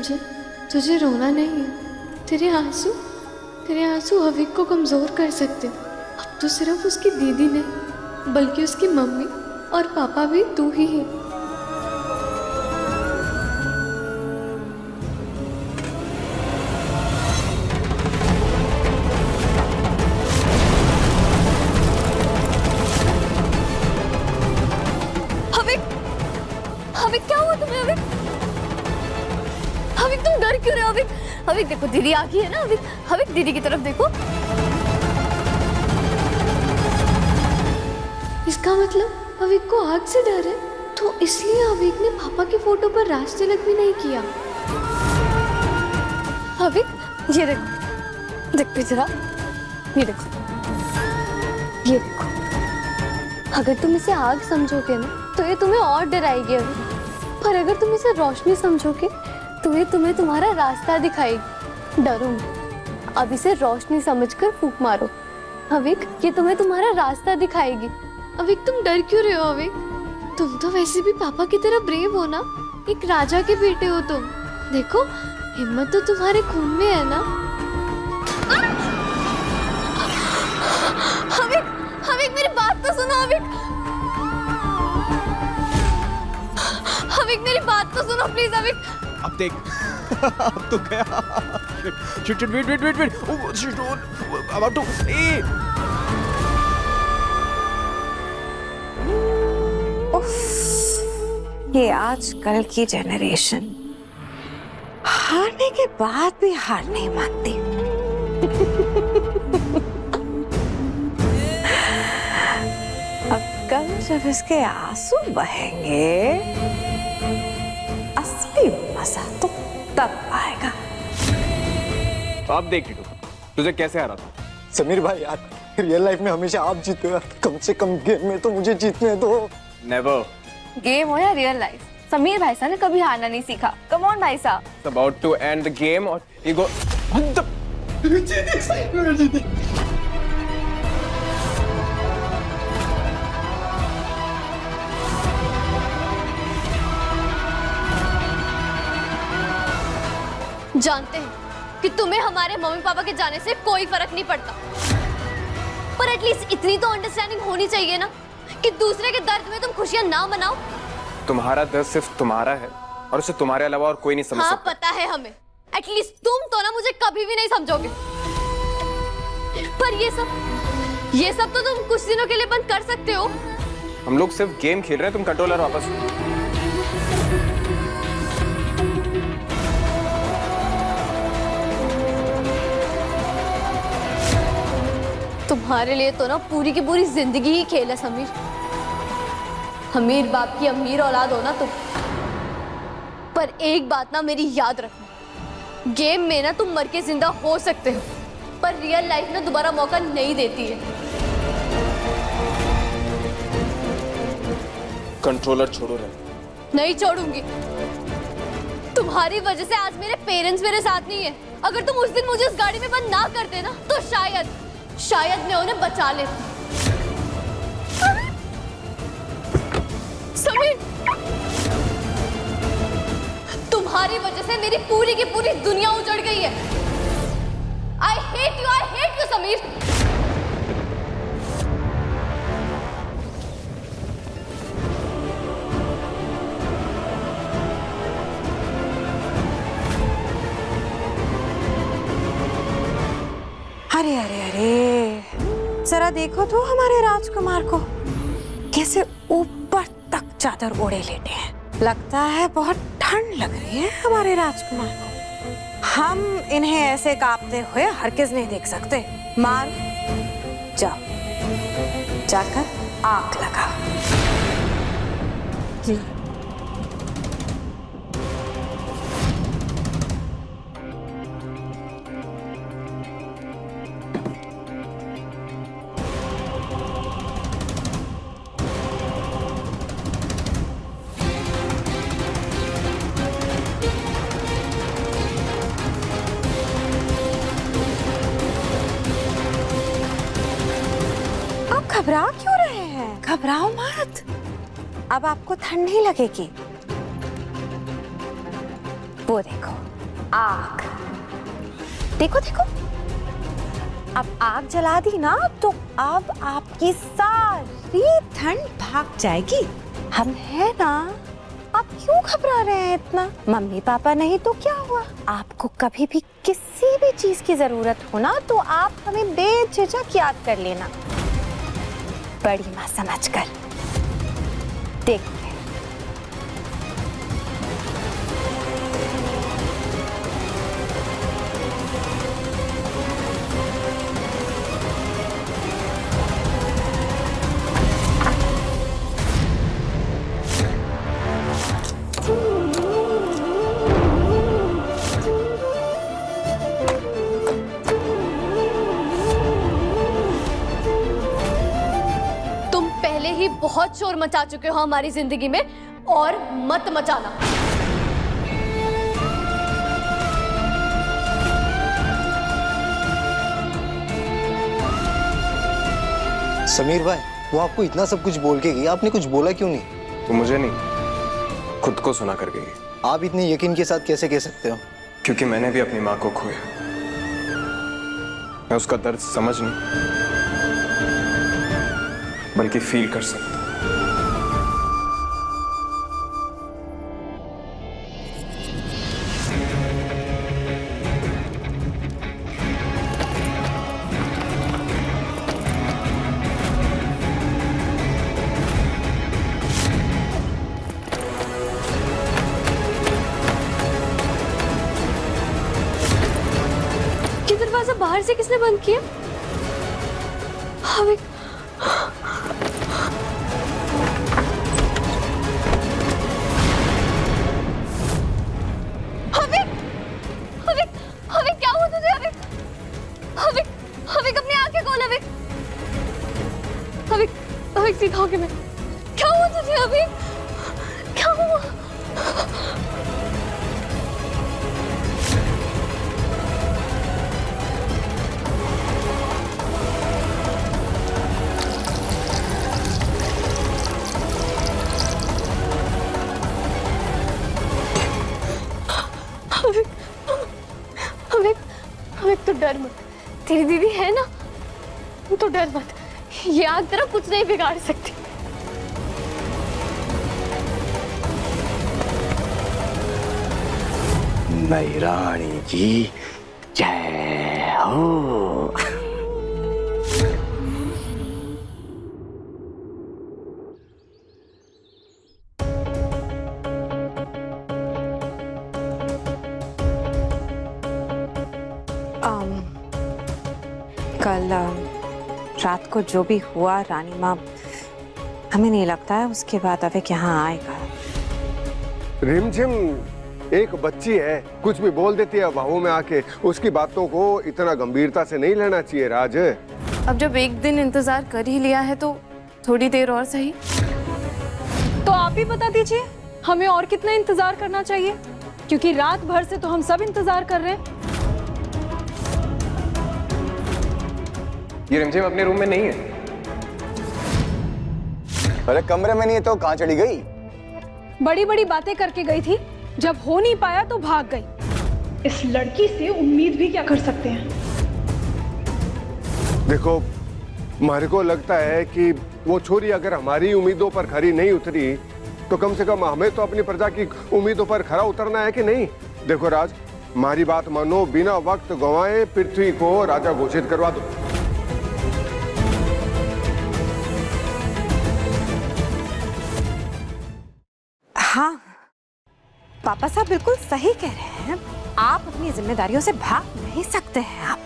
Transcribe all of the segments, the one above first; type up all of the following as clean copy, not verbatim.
मुझे, तुझे रोना नहीं है। तेरे आंसू अविक को कमज़ोर कर सकते। अब तो सिर्फ उसकी दीदी नहीं बल्कि उसकी मम्मी और पापा भी तू ही है। अविक क्या हुआ तुम्हें? अविक अविक तुम डर क्यों रहे हो? अविक अविक देखो दीदी आ गई है ना। अविक अविक दीदी की तरफ देखो। इसका मतलब अविक को आग से डर है, तो इसलिए अविक ने पापा की फोटो पर राज तिलक भी नहीं किया। अविक ये देखो, देख भी जरा, ये देखो, ये देखो। अगर तुम इसे आग समझोगे ना तो ये तुम्हें और डराएगी अविक, पर अगर तुम इसे रोशनी समझोगे तो ये तुम्हें तुम्हारा रास्ता दिखाएगी। डरो मत, अब इसे रोशनी समझकर फूंक मारो। अविक ये तुम्हें तुम्हारा रास्ता दिखाएगी। अविक तुम डर क्यों रहे हो? अविक तुम तो वैसे भी पापा की तरह ब्रेव हो ना, एक राजा के बेटे हो तुम। देखो हिम्मत तो तुम्हारे खून में है ना। अविक अविक मेरी बात तो सुनो। अविक अविक मेरी बात तो सुनो प्लीज। अविक अब देख अब तो गया। Shit wait oh shit about to ये आजकल की जनरेशन हारने के बाद भी हार नहीं मानती। अब कल जब इसके आंसू बहेंगे असली मजा तो तब आएगा। अब देख लीटू तुझे कैसे हरा था। समीर भाई यार, रियल लाइफ में हमेशा आप जीते हो, कम से कम गेम में तो मुझे जीतने दो। नेवर। गेम हो या रियल लाइफ, समीर भाई साहब ने कभी हारना नहीं सीखा। कम ऑन भाई साहब। It's about to end the game और you go जानते हैं कि तुम्हें हमारे मम्मी पापा के जाने से कोई फर्क नहीं पड़ता, पर एटलीस्ट इतनी तो अंडरस्टैंडिंग होनी चाहिए ना कि दूसरे के दर्द में तुम खुशियां ना मनाओ। तुम्हारा दर्द सिर्फ तुम्हारा है और उसे तुम्हारे अलावा और कोई नहीं समझ हाँ सकता। पता है हमें, एटलीस्ट तुम तो ना मुझे कभी भी नहीं समझोगे। पर ये सब तो तुम कुछ दिनों के लिए बंद कर सकते हो। हम लोग सिर्फ गेम खेल रहे हैं, तुम कंट्रोलर वापस। तुम्हारे लिए तो ना पूरी की पूरी जिंदगी ही खेल है समीर। अमीर बाप की अमीर औलाद हो ना तुम, पर एक बात ना मेरी याद रखना, गेम में ना तुम मर के जिंदा हो सकते हो, पर रियल लाइफ ना दोबारा मौका नहीं देती है। कंट्रोलर छोड़ो रे। नहीं छोड़ूंगी। तुम्हारी वजह से आज मेरे पेरेंट्स मेरे साथ नहीं है। अगर तुम उस दिन मुझे उस गाड़ी में बंद ना करते ना तो शायद मैं उन्हें बचा लेती। समीर, तुम्हारी वजह से मेरी पूरी की पूरी दुनिया उजड़ गई है। I hate you Sameer. अरे अरे अरे, जरा देखो तो हमारे राजकुमार को कैसे ऊपर तक चादर ओढ़े लेटे हैं। लगता है बहुत ठंड लग रही है हमारे राजकुमार को। हम इन्हें ऐसे कांपते हुए हरगिज नहीं देख सकते। मान जाओ, जाकर आग लगा। घबरा क्यों रहे हैं? घबराओ मत, अब आपको ठंड नहीं लगेगी। वो देखो आग। देखो देखो, अब आग जला दी ना तो अब आपकी सारी ठंड भाग जाएगी। हम है ना, आप क्यों घबरा रहे हैं इतना? मम्मी पापा नहीं तो क्या हुआ? आपको कभी भी किसी भी चीज की जरूरत हो ना तो आप हमें बेझिझक याद कर लेना, बड़ी माँ समझकर। देखते हैं। तुम पहले ही बहुत शोर मचा चुके हो हमारी जिंदगी में, और मत मचाना। समीर भाई, वो आपको इतना सब कुछ बोल के गई, आपने कुछ बोला क्यों नहीं? तो मुझे नहीं, खुद को सुना कर गई। आप इतने यकीन के साथ कैसे कह सकते हो? क्योंकि मैंने भी अपनी माँ को खोया। मैं उसका दर्द समझ नहीं बल्कि फील कर सकता। ये दरवाजा बाहर से किसने बंद किया? हविक, हविक, हविक, हविक, क्या हुआ तुझे? हविक, हविक, हविक, अपनी आंखें खोल। हविक, हविक, हविक, सीधा होके मैं। क्या हुआ तुझे? हविक, क्या हुआ? हविक, हविक, तो डर मत। तेरी दीदी है ना, तो डर मत। ये आग तेरा कुछ नहीं बिगाड़ सकती। नई रानी की जय हो। कल रात को जो भी हुआ रानी माँ, हमें नहीं लगता है उसके बाद अविक यहाँ आएगा। रिमझिम एक बच्ची है, कुछ भी बोल देती है बाहों में आके। उसकी बातों को इतना गंभीरता से नहीं लेना चाहिए राज। अब जब एक दिन इंतजार कर ही लिया है तो थोड़ी देर और सही। तो आप ही बता दीजिए हमें और कितना इंतजार करना चाहिए, क्योंकि रात भर से तो हम सब इंतजार कर रहे हैं। ये रिमझिम अपने रूम में नहीं है। अरे कमरे में नहीं है तो कहाँ चली गई? बड़ी बड़ी बातें करके गई थी, जब हो नहीं पाया तो भाग गई। इस लड़की से उम्मीद भी क्या कर सकते हैं। देखो, हमारे को लगता है कि वो छोरी अगर हमारी उम्मीदों पर खरी नहीं उतरी तो कम से कम हमें तो अपनी प्रजा की उम्मीदों पर खरा उतरना है कि नहीं? देखो राज, हमारी बात मानो, बिना वक्त गंवाए पृथ्वी को राजा घोषित करवा दो। हाँ, पापा साहब बिल्कुल सही कह रहे हैं। आप अपनी जिम्मेदारियों से भाग नहीं सकते हैं। आप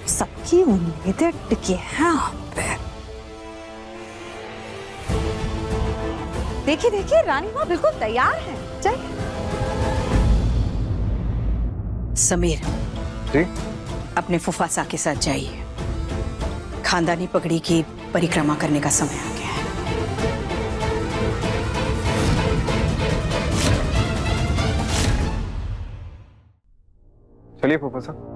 सबकी उम्मीदें टिकी हैं आप पे। देखिए देखिए, रानी माँ बिल्कुल तैयार हैं। चलिए। समीर जी? अपने फुफासा के साथ जाइए, खानदानी पगड़ी की परिक्रमा करने का समय आ गया है। चलिए फूफा साहब।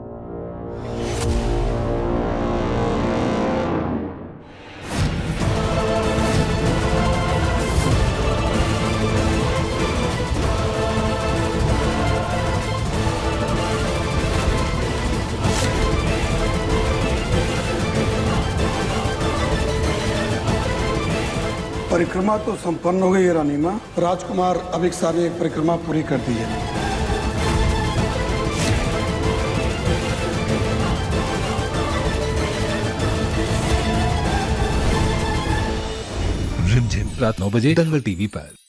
परिक्रमा तो संपन्न हो गई है रानी माँ। राजकुमार अब एक साथ एक परिक्रमा पूरी कर दी है। रिमझिम रात 9 बजे दंगल टीवी पर।